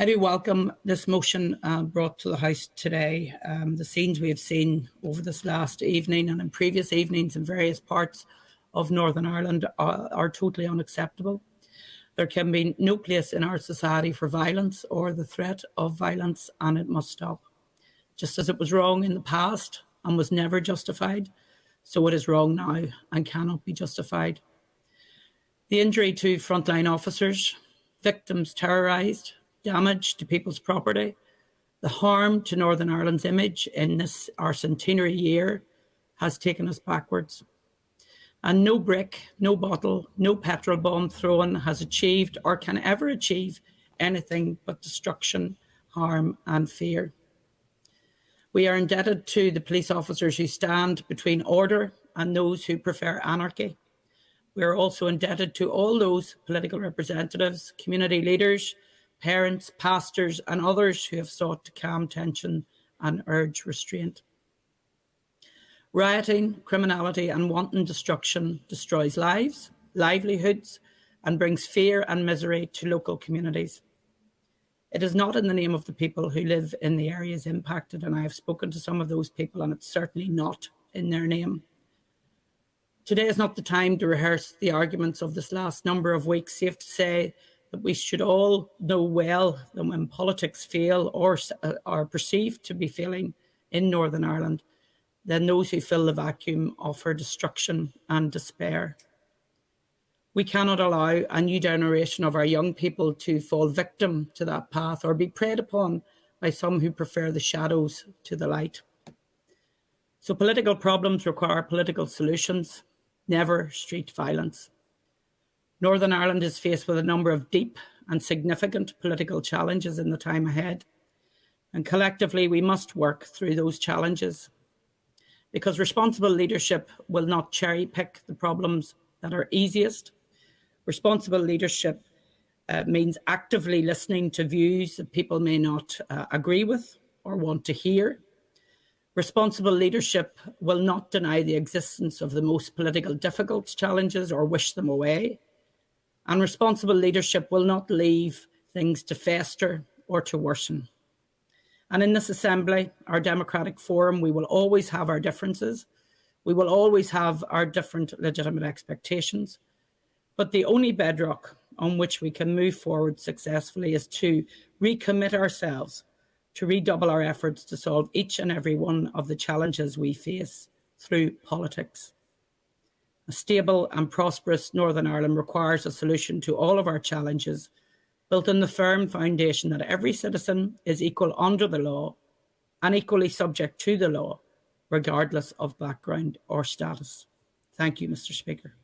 I do welcome this motion brought to the House today. The scenes we have seen over this last evening and in previous evenings in various parts of Northern Ireland are totally unacceptable. There can be no place in our society for violence or the threat of violence, and it must stop. Just as it was wrong in the past and was never justified, so it is wrong now and cannot be justified. The injury to frontline officers, victims terrorised, damage to people's property, the harm to Northern Ireland's image in this our centenary year has taken us backwards. And no brick, no bottle, no petrol bomb thrown has achieved or can ever achieve anything but destruction, harm and fear. We are indebted to the police officers who stand between order and those who prefer anarchy. We are also indebted to all those political representatives, community leaders, parents, pastors and others who have sought to calm tension and urge restraint. Rioting, criminality and wanton destruction destroys lives, livelihoods and brings fear and misery to local communities. It is not in the name of the people who live in the areas impacted, and I have spoken to some of those people, and it's certainly not in their name. Today is not the time to rehearse the arguments of this last number of weeks. Safe to say that we should all know well that when politics fail or are perceived to be failing in Northern Ireland, then those who fill the vacuum offer destruction and despair. We cannot allow a new generation of our young people to fall victim to that path or be preyed upon by some who prefer the shadows to the light. So political problems require political solutions, never street violence. Northern Ireland is faced with a number of deep and significant political challenges in the time ahead, and collectively we must work through those challenges, because responsible leadership will not cherry pick the problems that are easiest. Responsible leadership means actively listening to views that people may not agree with or want to hear. Responsible leadership will not deny the existence of the most politically difficult challenges or wish them away. And responsible leadership will not leave things to fester or to worsen. And in this Assembly, our democratic forum, we will always have our differences. We will always have our different legitimate expectations. But the only bedrock on which we can move forward successfully is to recommit ourselves to redouble our efforts to solve each and every one of the challenges we face through politics. A stable and prosperous Northern Ireland requires a solution to all of our challenges, built on the firm foundation that every citizen is equal under the law and equally subject to the law, regardless of background or status. Thank you, Mr. Speaker.